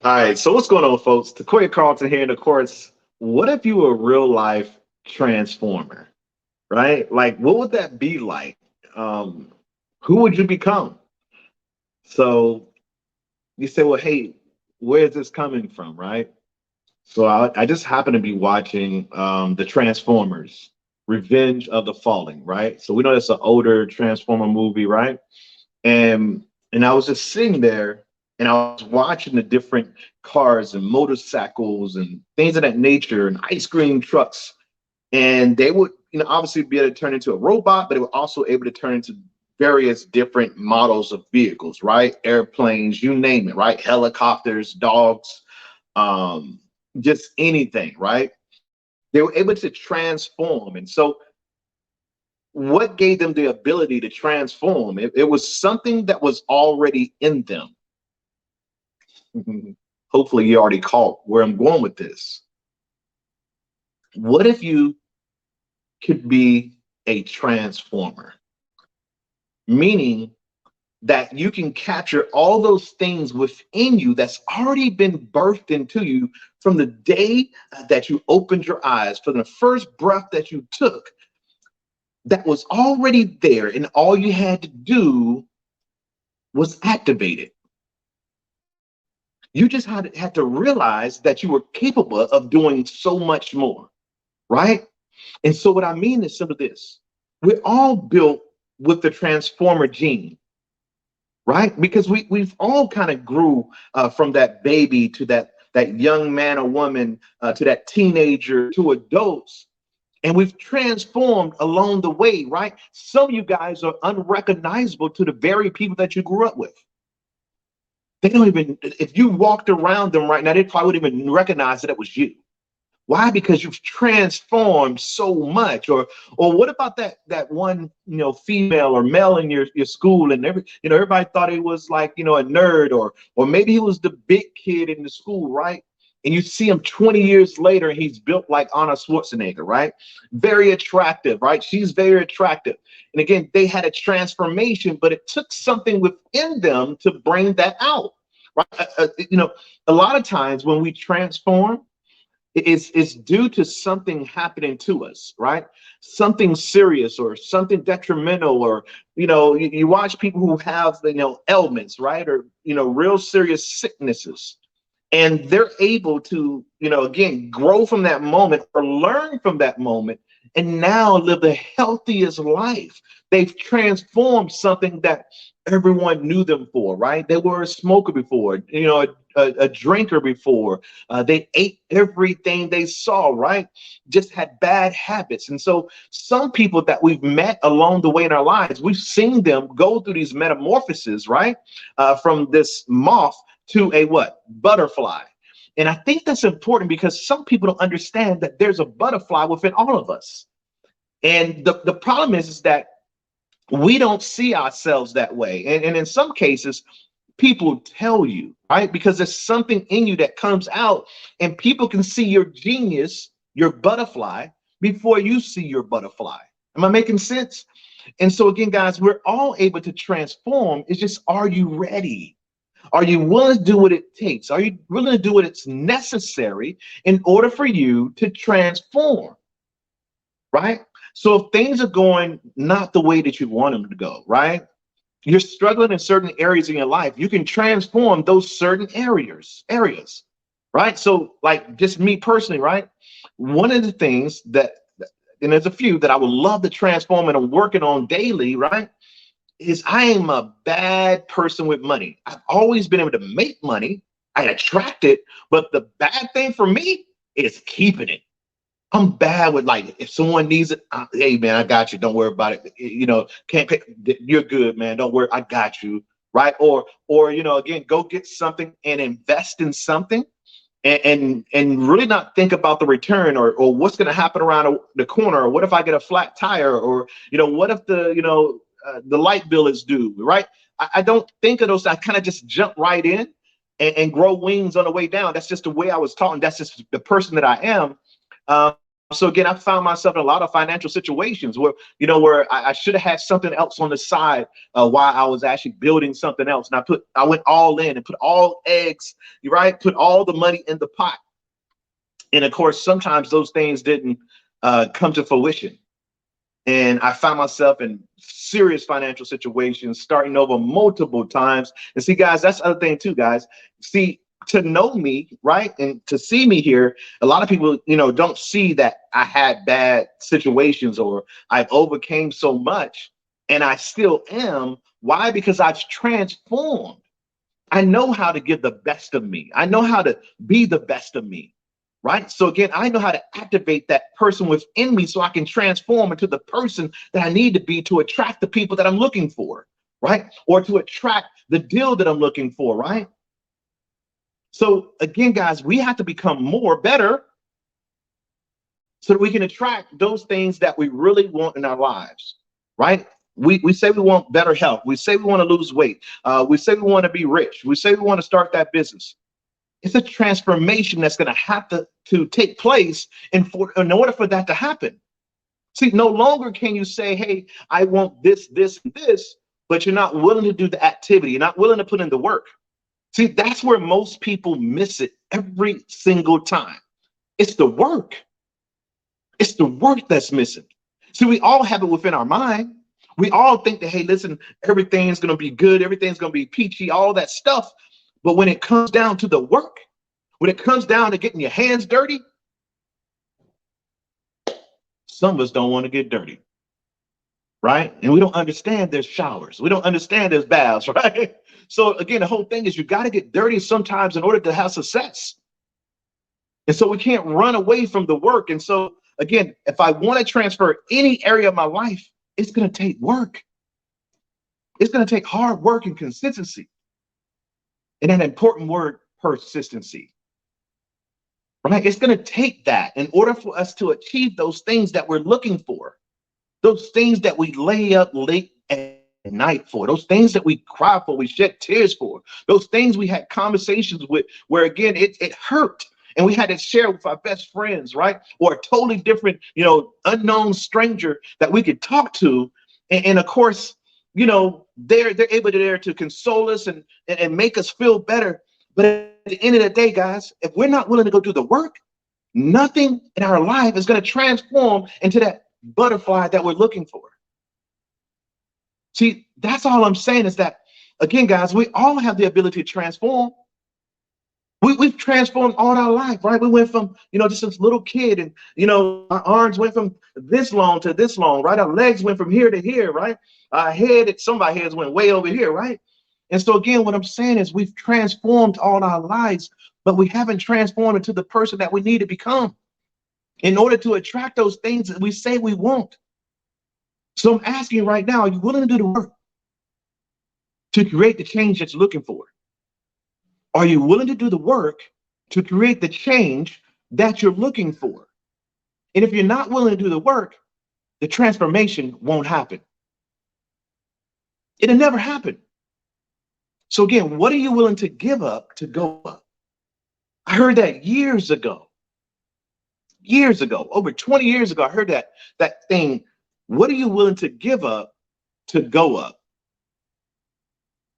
All right, so what's going on, folks? Tokoyo Carlton here, and of course, what if you were a real life transformer, right? Like, what would that be like? Um, who would you become? So you say, well, hey, where is this coming from, right? So I just happen to be watching the Transformers, Revenge of the Fallen, right? So we know that's an older Transformer movie, right? And I was just sitting there and I was watching the different cars and motorcycles and things of that nature and ice cream trucks. And they would, obviously be able to turn into a robot, but it would also able to turn into various different models of vehicles, right? Airplanes, you name it, right? Helicopters, dogs, um, just anything, right? They were able to transform. And so what gave them the ability to transform? It was something that was already in them. Hopefully, you already caught where I'm going with this. What if you could be a transformer? Meaning that you can capture all those things within you that's already been birthed into you from the day that you opened your eyes, from the first breath that you took, that was already there, and all you had to do was activate it. You just had to realize that you were capable of doing so much more, right? And so what I mean is simply this. We're all built with the transformer gene, right? Because we've all kind of grew from that baby to that young man or woman to that teenager to adults, and we've transformed along the way, right? Some of you guys are unrecognizable to the very people that you grew up with. They don't even, if you walked around them right now, they probably wouldn't even recognize that it was you. Why? Because you've transformed so much. Or what about that one, female or male in your school, and everybody thought he was like, a nerd, or maybe he was the big kid in the school, right? And you see him 20 years later and he's built like Arnold Schwarzenegger, right? Very attractive, right? She's very attractive. And again, they had a transformation, but it took something within them to bring that out, right? A lot of times when we transform, it's due to something happening to us, right? Something serious or something detrimental, or you watch people who have ailments, right? Or real serious sicknesses, and they're able to again grow from that moment or learn from that moment and now live the healthiest life. They've transformed something that everyone knew them for, right? They were a smoker before, a drinker before. They ate everything they saw, right? Just had bad habits. And so some people that we've met along the way in our lives, we've seen them go through these metamorphoses, right? From this moth to a what? Butterfly. And I think that's important because some people don't understand that there's a butterfly within all of us. And the problem is that we don't see ourselves that way. And in some cases, people tell you, right? Because there's something in you that comes out, and people can see your genius, your butterfly, before you see your butterfly. Am I making sense? And so, again, guys, we're all able to transform. It's just, are you ready? Are you willing to do what it takes? Are you willing to do what it's necessary in order for you to transform? Right? So if things are going not the way that you want them to go, right? You're struggling in certain areas in your life, you can transform those certain areas, right? So like just me personally, right? One of the things that, and there's a few that I would love to transform and I'm working on daily, right? Is I am a bad person with money. I've always been able to make money. I attract it, but the bad thing for me is keeping it. I'm bad with, like, if someone needs it, hey man, I got you. Don't worry about it. Can't pay. You're good, man. Don't worry. I got you. Right. Or again, go get something and invest in something, and really not think about the return, or what's going to happen around the corner, or what if I get a flat tire, or what if the light bill is due, right? I don't think of those. I kind of just jump right in and grow wings on the way down. That's just the way I was taught, and that's just the person that I am. So again, I found myself in a lot of financial situations where, where I should have had something else on the side while I was actually building something else. And I went all in and put all eggs, right? Put all the money in the pot. And of course, sometimes those things didn't come to fruition. And I found myself in serious financial situations, starting over multiple times. And see, guys, that's the other thing too, guys. See, to know me, right, and to see me here, a lot of people, don't see that I had bad situations or I've overcame so much, and I still am. Why? Because I've transformed. I know how to give the best of me. I know how to be the best of me. Right. So again, I know how to activate that person within me so I can transform into the person that I need to be to attract the people that I'm looking for. Right. Or to attract the deal that I'm looking for. Right. So again, guys, we have to become more better so that we can attract those things that we really want in our lives. Right. We say we want better health. We say we want to lose weight. We say we want to be rich. We say we want to start that business. It's a transformation that's going to have to take place in order for that to happen. See, no longer can you say, hey, I want this, this, and this, but you're not willing to do the activity. You're not willing to put in the work. See, that's where most people miss it every single time. It's the work. It's the work that's missing. See, we all have it within our mind. We all think that, hey, listen, everything's going to be good. Everything's going to be peachy, all that stuff. But when it comes down to the work, when it comes down to getting your hands dirty, some of us don't want to get dirty, right? And we don't understand there's showers. We don't understand there's baths, right? So again, the whole thing is you got to get dirty sometimes in order to have success. And so we can't run away from the work. And so again, if I want to transfer any area of my life, it's going to take work. It's going to take hard work and consistency. And an important word, persistency, right? It's going to take that in order for us to achieve those things that we're looking for, those things that we lay up late at night for, those things that we cry for, we shed tears for, those things we had conversations with where, again, it hurt. And we had to share with our best friends, right? Or a totally different, unknown stranger that we could talk to. And of course, they're able to console us and make us feel better. But at the end of the day, guys, if we're not willing to go do the work, nothing in our life is going to transform into that butterfly that we're looking for. See, that's all I'm saying is that, again, guys, we all have the ability to transform. We've transformed all our life, right? We went from, just this little kid and, our arms went from this long to this long, right? Our legs went from here to here, right? Our head, some of our heads went way over here, right? And so again, what I'm saying is we've transformed all our lives, but we haven't transformed into the person that we need to become in order to attract those things that we say we want. So I'm asking you right now, are you willing to do the work to create the change that you're looking for? Are you willing to do the work to create the change that you're looking for? And if you're not willing to do the work, the transformation won't happen. It'll never happen. So again, what are you willing to give up to go up? I heard that years ago, over 20 years ago, I heard that thing. What are you willing to give up to go up?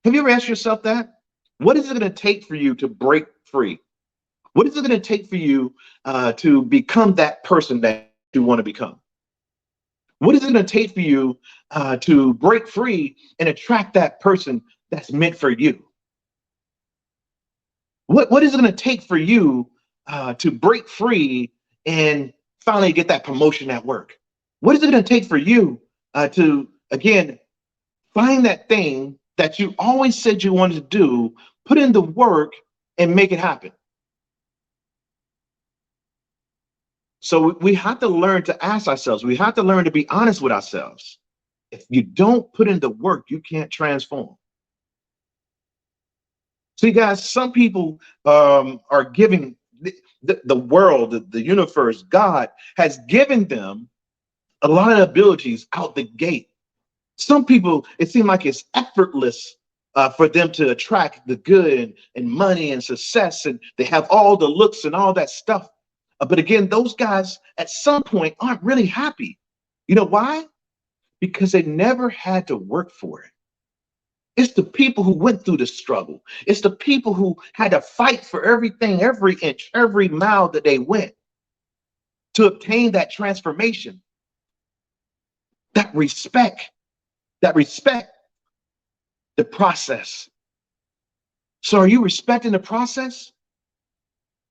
Have you ever asked yourself that? What is it going to take for you to break free? What is it going to take for you to become that person that you want to become? What is it going to take for you to break free and attract that person that's meant for you? What is it going to take for you to break free and finally get that promotion at work? What is it going to take for you to, again, find that thing that you always said you wanted to do, put in the work and make it happen? So we have to learn to ask ourselves, we have to learn to be honest with ourselves. If you don't put in the work, you can't transform. See, guys, some people are giving the world, the universe, God has given them a lot of abilities out the gate. Some people, it seems like it's effortless for them to attract the good and money and success, and they have all the looks and all that stuff. But again, those guys at some point aren't really happy. You know why? Because they never had to work for it. It's the people who went through the struggle. It's the people who had to fight for everything, every inch, every mile that they went to obtain that transformation, that respect, that respect the process. So are you respecting the process?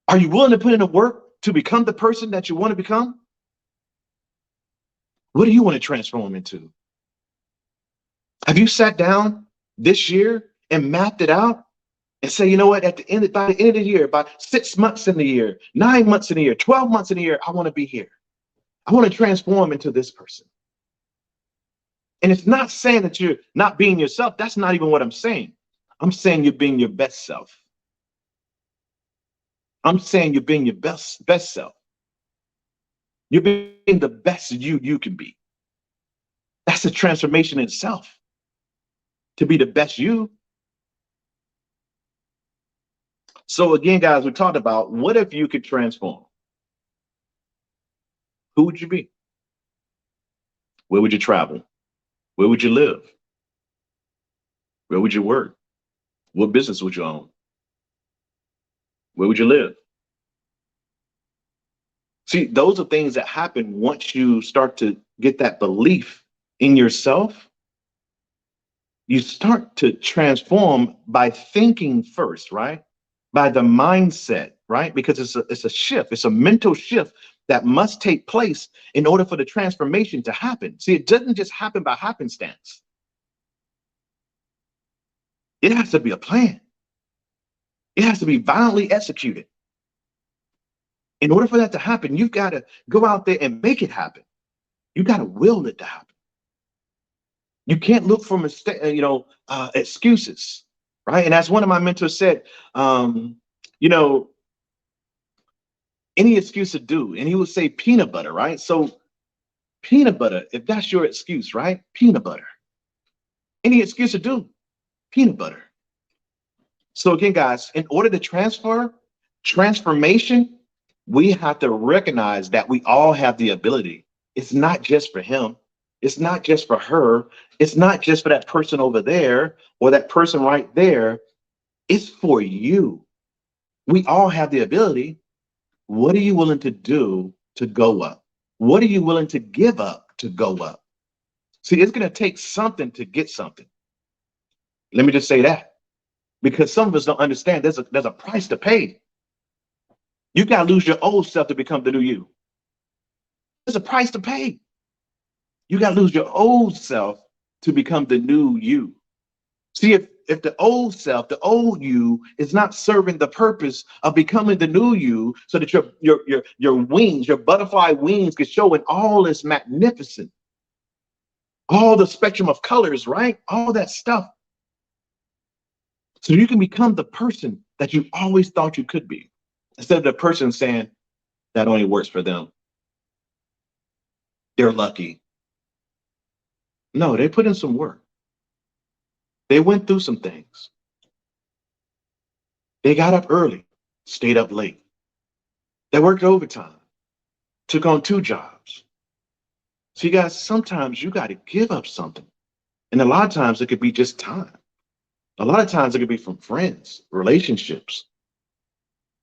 Are you willing to put in the work to become the person that you want to become? What do you want to transform into? Have you sat down this year and mapped it out and say, you know what, by the end of the year, about 6 months in the year, 9 months in the year, 12 months in the year, I want to be here. I want to transform into this person. And it's not saying that you're not being yourself. That's not even what I'm saying. I'm saying you're being your best self. I'm saying you're being your best self. You're being the best you can be. That's a transformation in itself. To be the best you. So again, guys, we talked about what if you could transform? Who would you be? Where would you travel? Where would you live? Where would you work? What business would you own? Where would you live? See, those are things that happen once you start to get that belief in yourself. You start to transform by thinking first, right? By the mindset, right? Because it's a shift. It's a mental shift that must take place in order for the transformation to happen. See, it doesn't just happen by happenstance. It has to be a plan. It has to be violently executed. In order for that to happen, you've got to go out there and make it happen. You got to will it to happen. You can't look for excuses, right? And as one of my mentors said, you know, any excuse to do, and he would say peanut butter, right? So peanut butter, if that's your excuse, right? Peanut butter. Any excuse to do, peanut butter. So again, guys, in order to transformation, we have to recognize that we all have the ability. It's not just for him. It's not just for her. It's not just for that person over there or that person right there. It's for you. We all have the ability. What are you willing to do to go up? What are you willing to give up to go up? See, it's going to take something to get something. Let me just say that, because some of us don't understand there's a price to pay. You got to lose your old self to become the new you. There's a price to pay. You got to lose your old self to become the new you. See, if the old self, the old you, is not serving the purpose of becoming the new you, so that your wings, your butterfly wings, can show in all this magnificent, all the spectrum of colors, right? All that stuff. So you can become the person that you always thought you could be, instead of the person saying that only works for them. They're lucky. No, they put in some work. They went through some things. They got up early, stayed up late. They worked overtime, took on 2 jobs. So you guys, sometimes you got to give up something. And a lot of times it could be just time. A lot of times it could be from friends, relationships.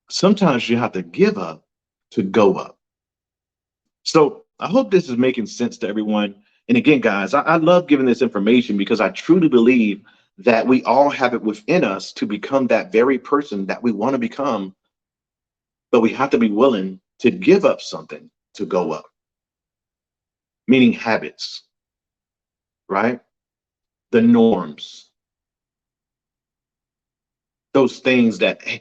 Sometimes you have to give up to go up. So I hope this is making sense to everyone. And again, guys, I love giving this information because I truly believe that we all have it within us to become that very person that we want to become. But we have to be willing to give up something to go up. Meaning habits, right? The norms. Those things that, I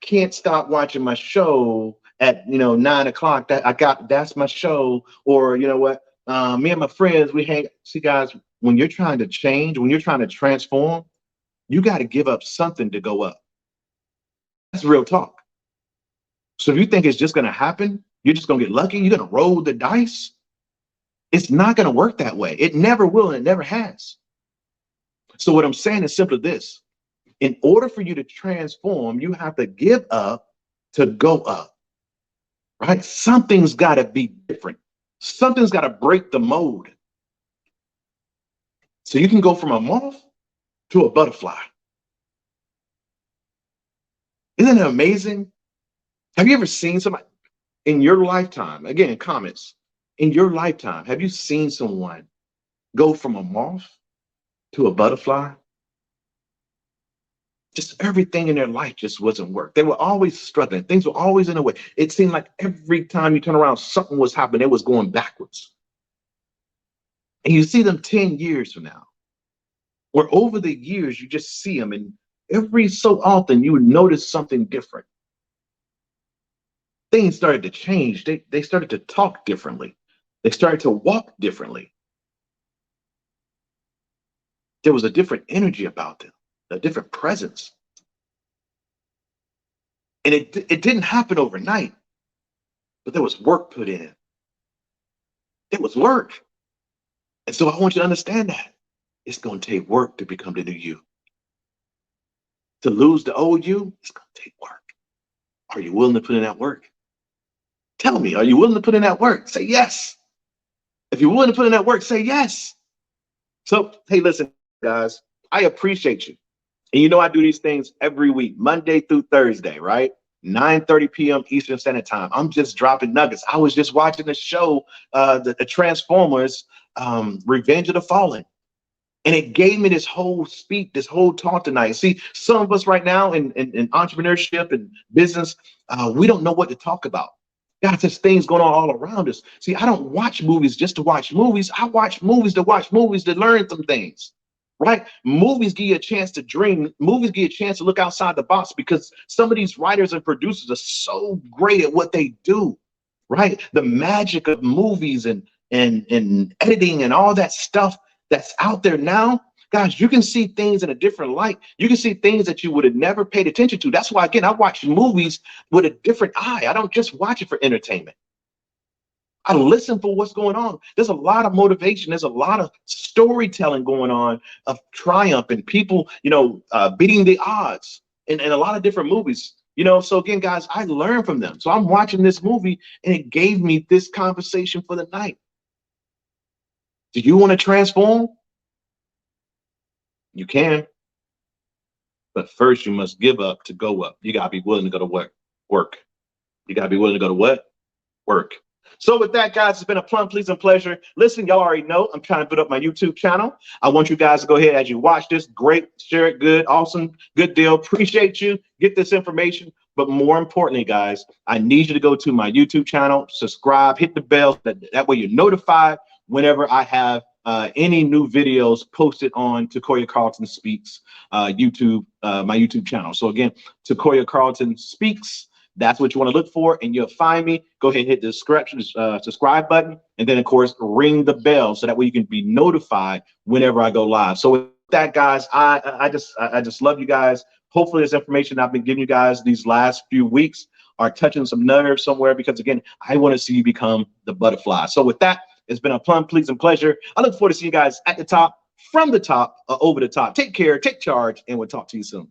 can't stop watching my show at 9 o'clock. That's my show. Or you know what? Me and my friends, we hang. See, guys, when you're trying to change, when you're trying to transform, you got to give up something to go up. That's real talk. So if you think it's just going to happen, you're just going to get lucky, you're going to roll the dice. It's not going to work that way. It never will, and it never has. So what I'm saying is simply this. In order for you to transform, you have to give up to go up. right? Something's got to be different. Something's got to break the mold. So you can go from a moth to a butterfly. Isn't it amazing? Have you ever seen somebody in your lifetime, again, comments, in your lifetime, have you seen someone go from a moth to a butterfly? Just everything in their life just wasn't work. They were always struggling. Things were always in a way. It seemed like every time you turn around, something was happening. It was going backwards. And you see them 10 years from now, where over the years, you just see them. And every so often, you would notice something different. Things started to change. They started to talk differently. They started to walk differently. There was a different energy about them, a different presence. And it didn't happen overnight, but there was work put in. It was work. And so I want you to understand that it's going to take work to become the new you. To lose the old you, it's going to take work. Are you willing to put in that work? Tell me, are you willing to put in that work? Say yes. If you're willing to put in that work, say yes. So, hey, listen, guys, I appreciate you. And you know I do these things every week, Monday through Thursday, right? 9:30 p.m. Eastern Standard Time. I'm just dropping nuggets. I was just watching the show, the Transformers, Revenge of the Fallen. And it gave me this whole speak, this whole talk tonight. See, some of us right now in entrepreneurship and business, we don't know what to talk about. God, there's things going on all around us. See, I don't watch movies just to watch movies. I watch movies to learn some things, right? Movies give you a chance to dream. Movies give you a chance to look outside the box because some of these writers and producers are so great at what they do, right? The magic of movies and editing and all that stuff that's out there now, guys, you can see things in a different light. You can see things that you would have never paid attention to. That's why, again, I watch movies with a different eye. I don't just watch it for entertainment. I listen for what's going on. There's a lot of motivation. There's a lot of storytelling going on of triumph and people, beating the odds in a lot of different movies. So again, guys, I learned from them. So I'm watching this movie and it gave me this conversation for the night. Do you want to transform? You can. But first, you must give up to go up. You got to be willing to go to work. You got to be willing to go to what? Work. So with that, guys, it's been a plum pleasing pleasure. Listen, y'all already know I'm trying to put up my YouTube channel. I want you guys to go ahead as you watch this. Great, share it, good, awesome, good deal. Appreciate you. Get this information. But more importantly, guys, I need you to go to my YouTube channel, subscribe, hit the bell. That way you're notified whenever I have any new videos posted on Tokoyo Carlton Speaks YouTube, my YouTube channel. So again, Tokoyo Carlton Speaks. That's what you want to look for, and you'll find me. Go ahead and hit the subscribe button, and then of course ring the bell so that way you can be notified whenever I go live. So with that, guys, I just love you guys. Hopefully, this information I've been giving you guys these last few weeks are touching some nerves somewhere, because again, I want to see you become the butterfly. So with that, it's been a plum pleasing pleasure. I look forward to seeing you guys at the top, from the top, over the top. Take care, take charge, and we'll talk to you soon.